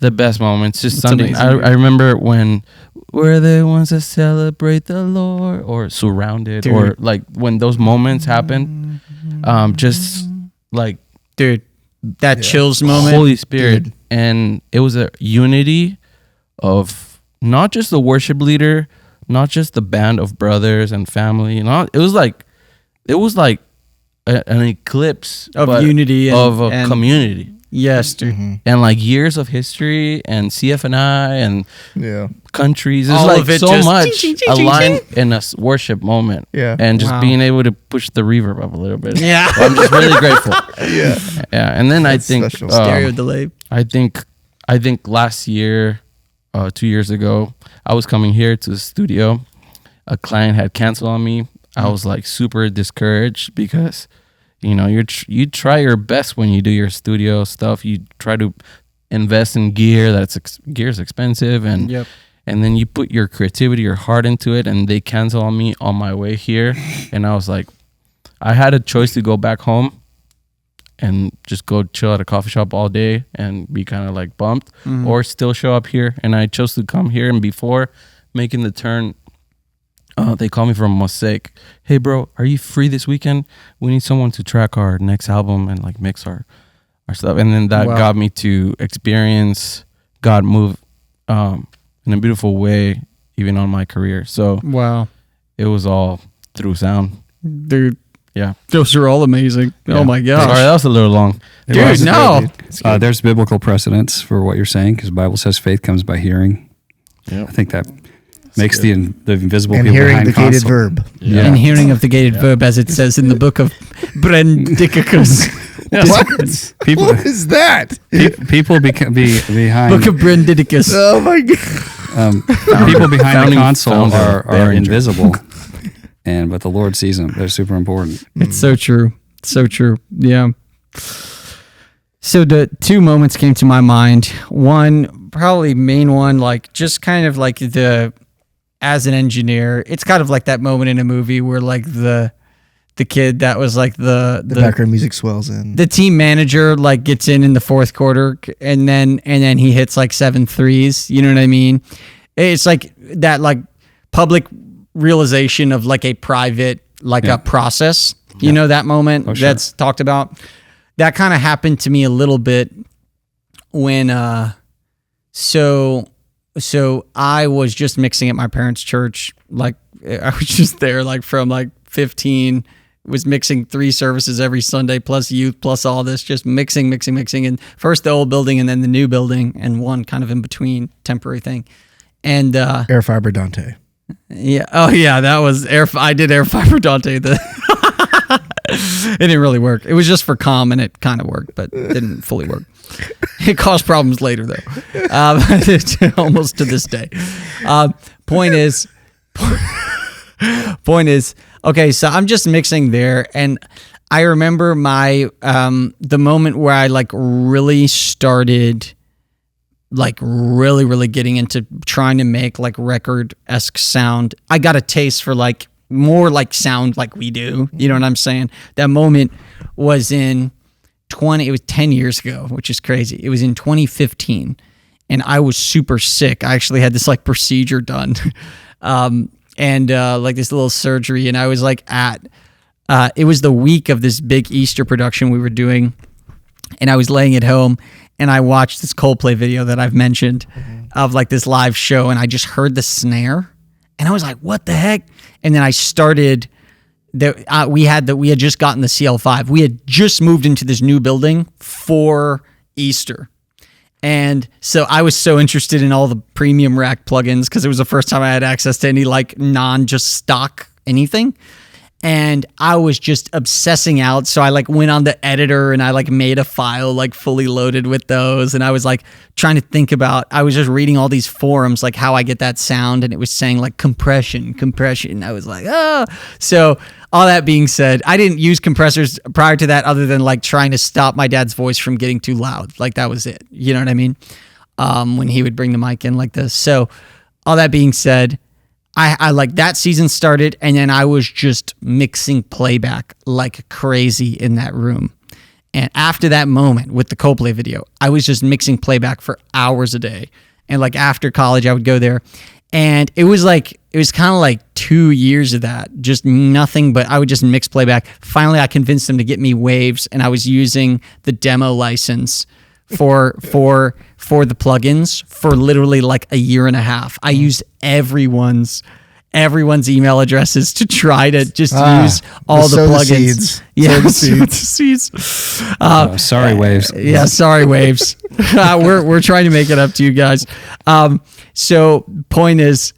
the best moments. Just That's Sunday. amazing. I remember when we're the ones that celebrate the Lord, or surrounded, Dude. or like when those moments happen, just like Dude, that chills moment. Holy Spirit. And it was a unity of not just the worship leader, not just the band of brothers and family. It was like an eclipse Of but unity of a and- community, Yes, dude. and like years of history and CFNI and Yeah. countries. It's All like of it so just much ching, ching, ching, ching, aligned in a worship moment. Yeah. And just Wow. being able to push the reverb up a little bit. Yeah. I'm just really grateful. Yeah. Yeah. And then That's I think special. Stereo delay. I think last year, 2 years ago, I was coming here to the studio. A client had canceled on me. I was like super discouraged because, you know, you try your best when you do your studio stuff. You try to invest in gear. Gear's expensive, and Yep. and then you put your creativity, your heart into it, and they cancel on me on my way here. And I was like, I had a choice to go back home and just go chill at a coffee shop all day and be kind of like bumped, or still show up here. And I chose to come here. And before making the turn, they called me from Mosaic. Hey, bro, are you free this weekend? We need someone to track our next album and like mix our stuff. And then that Wow. got me to experience God move in a beautiful way, even on my career. So Wow. it was all through sound. Dude, Yeah. those are all amazing. Yeah. Oh my gosh. Sorry, that was a little long. Dude, no. There's biblical precedence for what you're saying, because the Bible says faith comes by hearing. Yeah. I think that makes the invisible And people hearing behind the gated console. verb. Yeah. And hearing of the gated verb, as it says in the book of Brendicus. What? People, What is that? people behind Book of Brendicus. Oh my god. people behind the Founding console founder are Behringer. invisible, but the Lord sees them. They're super important. It's so true. So true. Yeah. So the two moments came to my mind. One, probably main one, like just kind of like as an engineer, it's kind of like that moment in a movie where like the kid that was like The background music swells in. the team manager like gets in the fourth quarter and then he hits like 7 threes. You know what I mean? It's like that like public realization of like a private like a process. You know that moment sure. that's talked about. That kind of happened to me a little bit when so I was just mixing at my parents' church. Like I was just there like from like 15, was mixing 3 services every Sunday plus youth plus all this, just mixing and first the old building and then the new building and one kind of in between temporary thing. And Air fiber Dante. yeah, oh yeah, that was I did air fiber Dante. It didn't really work. It was just for calm and it kind of worked, but it didn't fully work. It caused problems later though, almost to this day. Point is, okay, so I'm just mixing there, and I remember my the moment where I like really started like really getting into trying to make like record-esque sound. I got a taste for like more like sound like we do. You know what I'm saying? That moment was in it was 10 years ago, which is crazy. It was in 2015 and I was super sick. I actually had this like procedure done. And like this little surgery, and I was like it was the week of this big Easter production we were doing, and I was laying at home and I watched this Coldplay video that I've mentioned of like this live show, and I just heard the snare and I was like, what the heck? And then I started we had just gotten the CL5. We had just moved into this new building for Easter. And so I was so interested in all the premium rack plugins because it was the first time I had access to any like just stock anything. And I was just obsessing out. So I like went on the editor and I like made a file like fully loaded with those. And I was like trying to think about, I was just reading all these forums, like how I get that sound. And it was saying like compression. I was like, oh. So all that being said, I didn't use compressors prior to that other than like trying to stop my dad's voice from getting too loud. Like that was it. You know what I mean? When he would bring the mic in like this. So all that being said, I like that season started and then I was just mixing playback like crazy in that room. And after that moment with the Coldplay video, I was just mixing playback for hours a day. And like after college, I would go there. And it was kind of like 2 years of that, just nothing, but I would just mix playback. Finally, I convinced them to get me Waves and I was using the demo license for the plugins for literally like a year and a half. I used everyone's email addresses to try to just use all the plugins. Yeah, seeds. Sorry, Waves. Yeah, sorry, Waves. We're trying to make it up to you guys. So point is,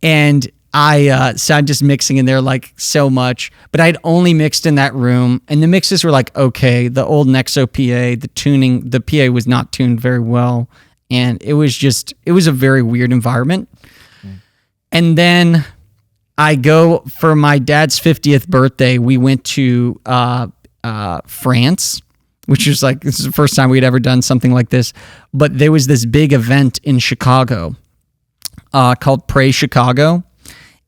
and I'm just mixing in there like so much, but I'd only mixed in that room and the mixes were like, okay, the old Nexo PA, the PA was not tuned very well. And it was a very weird environment. And then I go for my dad's 50th birthday. We went to France, which is like, this is the first time we'd ever done something like this. But there was this big event in Chicago called Praise Chicago.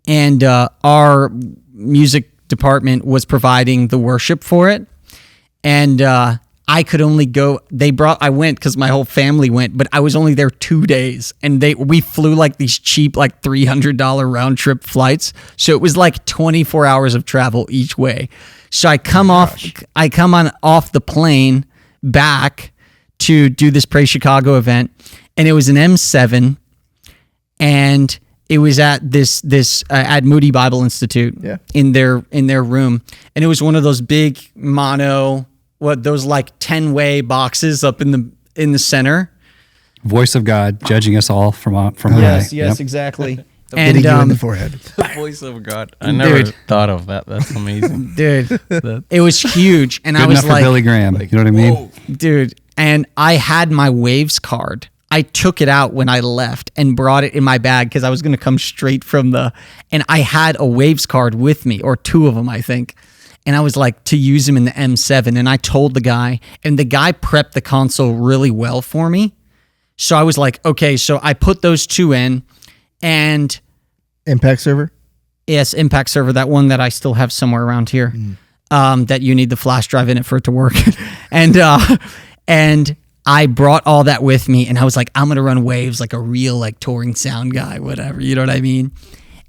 And our music department was providing the worship for it. And I could only go, I went because my whole family went, but I was only there 2 days. And we flew like these cheap, like $300 round trip flights. So it was like 24 hours of travel each way. So I come off the plane back to do this Praise Chicago event. And it was an M7 and it was at at Moody Bible Institute in their room. And it was one of those big mono, those like 10-way boxes up in the center. Voice of God judging us all from yes, high. Yes, exactly. And hitting you in the forehead. The voice of God. I never thought of that. That's amazing. Dude, it was huge. And Good I was enough for Billy Graham. You know what I mean? Whoa. Dude, and I had my Waves card. I took it out when I left and brought it in my bag because I was going to come straight from and I had a Waves card with me, or two of them, I think. And I was like, to use them in the M7. And I told the guy, and the guy prepped the console really well for me. So I was like, okay, so I put those two in and... Impact server? Yes, Impact server, that one that I still have somewhere around here, that you need the flash drive in it for it to work. And I brought all that with me and I was like, I'm going to run Waves like a real like touring sound guy, whatever, you know what I mean?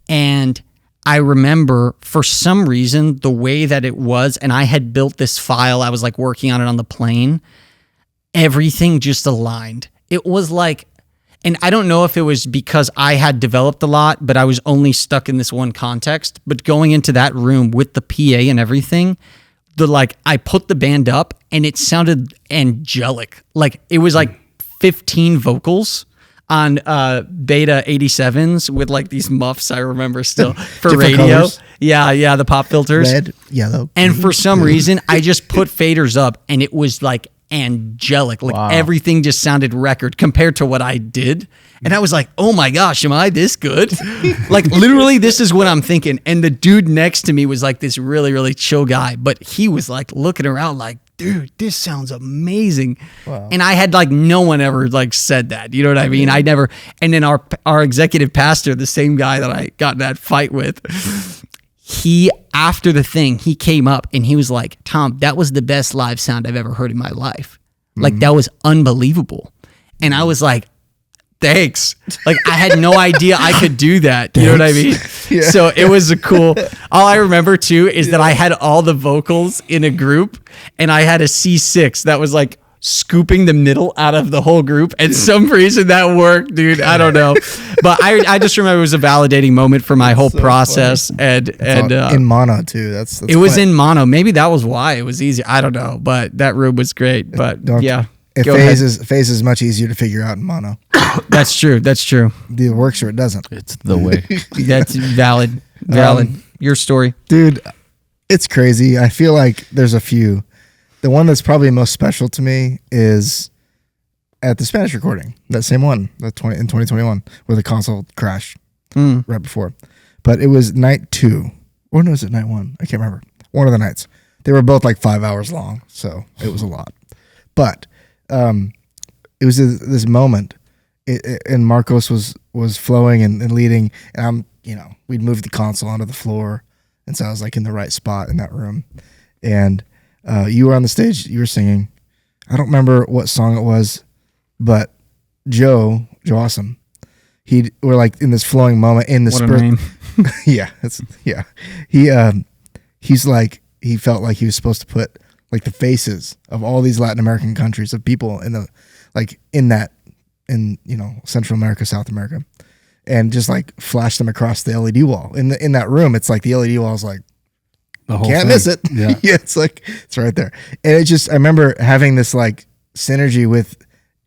And I remember for some reason the way that it was, and I had built this file, I was like working on it on the plane, everything just aligned. It was like, and I don't know if it was because I had developed a lot, but I was only stuck in this one context, but going into that room with the PA and everything, I put the band up and it sounded angelic. Like it was like 15 vocals on Beta 87s with like these muffs, I remember still for radio. Colors. Yeah, the pop filters. Red, yellow. And for some reason, I just put faders up and it was like angelic. Like everything just sounded record compared to what I did. And I was like, oh my gosh, am I this good? Like literally this is what I'm thinking. And the dude next to me was like this really, really chill guy, but he was like looking around like, dude, this sounds amazing. Wow. And I had like, no one ever like said that, you know what I mean? I never, and then our executive pastor, the same guy that I got in that fight with, after the thing, he came up and he was like, Tom, that was the best live sound I've ever heard in my life. Like that was unbelievable. And I was like, thanks. Like I had no idea I could do that. You know what I mean? Yeah. So it was a cool, all I remember too is that I had all the vocals in a group and I had a C6 that was like scooping the middle out of the whole group. And some reason that worked, dude. I don't know. But I just remember it was a validating moment for my whole process. Funny. And in mono too. That's it was in mono. Maybe that was why it was easy. I don't know. But that room was great. But yeah. phase is much easier to figure out in mono. That's true. That's true. It works or it doesn't. It's the way. That's valid. Valid. Your story. Dude, it's crazy. I feel like there's a few. The one that's probably most special to me is at the Spanish recording. That same one, in 2021, where the console crashed right before. But it was night 2. Or no, was it night 1? I can't remember. One of the nights. They were both like 5 hours long, so it was a lot. But it was this moment, and Marcos was flowing and leading, and we'd moved the console onto the floor, and so I was like in the right spot in that room. And you were on the stage, you were singing. I don't remember what song it was, but Joe Awesome, we're like in this flowing moment in the What a name. He's like, he felt like he was supposed to put like the faces of all these Latin American countries of people in Central America, South America, and just like flash them across the LED wall in that room. It's like the LED wall is like, The whole can't thing. miss it. Yeah. Yeah, it's like, it's right there. And I remember having this like synergy with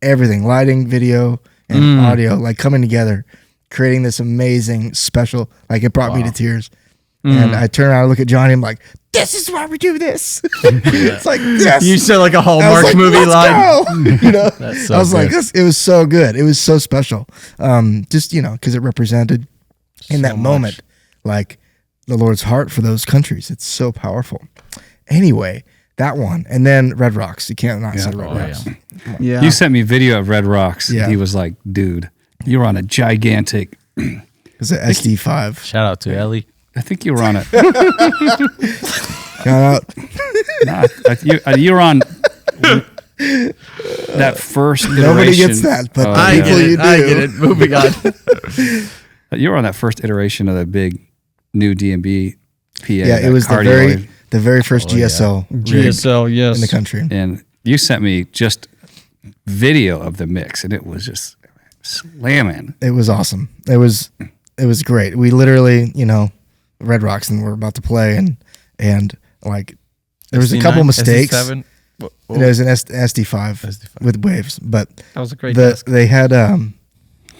everything, lighting, video, and audio, like coming together, creating this amazing special, like it brought me to tears. And I turn around and look at Johnny, I'm like, this is why we do this. It's like, yes. You said like a I was Hallmark like, movie line. Let's go. That's so I was like, good. it was so good. It was so special. Just, because it represented in So that much. moment, like the Lord's heart for those countries. It's so powerful. Anyway, that one. And then Red Rocks. You can't not say Red Rocks. Yeah. You sent me video of Red Rocks. Yeah. He was like, dude, you were on a gigantic, It was an SD5. Shout out to Ellie. I think you were on it. Shout out. You were on that first iteration. Nobody gets that, but Oh, people you do. I get it. Moving on. You were on that first iteration of the big new D&B PA. Yeah, it that was cardioid. the very first GSL rig GSL, yes. in the country. And you sent me just video of the mix, and it was just slamming. It was awesome. It was great. We literally, Red Rocks, and we're about to play, and like there was a couple mistakes. SD7? It was an SD5 SD5. with waves, but That was a great desk. they had Aaron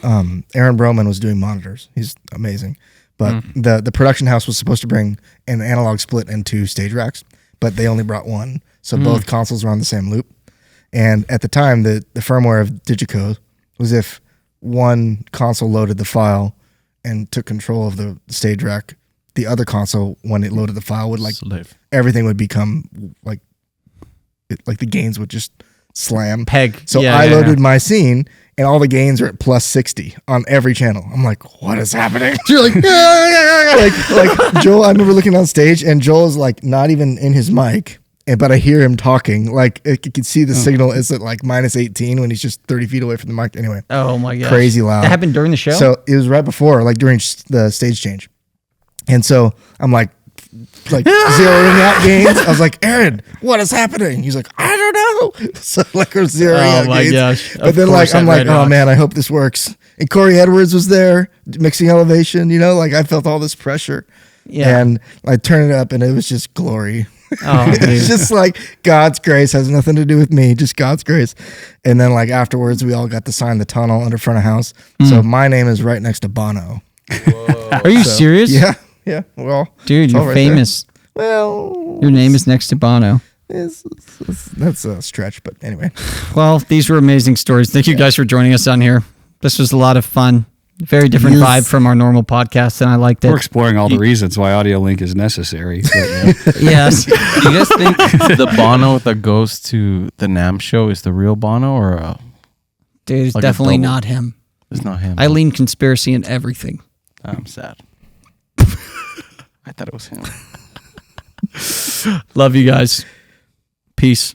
Broman was doing monitors. He's amazing. But the production house was supposed to bring an analog split and 2 stage racks, but they only brought one. So both consoles were on the same loop. And at the time, the firmware of Digico was if one console loaded the file and took control of the stage rack, the other console, when it loaded the file, would like Slave. everything would become like the gains would just slam. Peg. So Yeah, I yeah, loaded my scene, and all the gains are at plus 60 on every channel. I'm like, what is happening? You're like, like Joel. I remember looking on stage, and Joel is like not even in his mic, but I hear him talking. Like you can see the signal is at like minus 18 when he's just 30 feet away from the mic. Anyway, Oh my gosh. crazy loud. That happened during the show? So it was right before, like during the stage change. And so I'm like zeroing out gains. I was like, Aaron, what is happening? He's like, I don't know. So like we're zeroing out my gains. gosh. But Of then course I'm at like, Red oh Rocks. man, I hope this works. And Corey Edwards was there mixing elevation, like I felt all this pressure. Yeah. And I turned it up and it was just glory. Oh, It's dude. just like God's grace, has nothing to do with me, just God's grace. And then like afterwards, we all got to sign the tunnel under front of house. So my name is right next to Bono. Are you serious? Yeah. Yeah. Well, Dude, it's all you're right there. famous. Well, Your name is next to Bono. that's a stretch, but anyway. Well, these were amazing stories. Thank you guys for joining us on here. This was a lot of fun. Very different vibe from our normal podcast, and I liked We're it. exploring all the reasons why audio link is necessary. But, Yes. Do you guys think the Bono that goes to the NAMM show is the real Bono, or Dude, it's Like a definitely double. not him. it's not him? I lean conspiracy in everything. I'm sad. I thought it was him. Love you guys. Peace.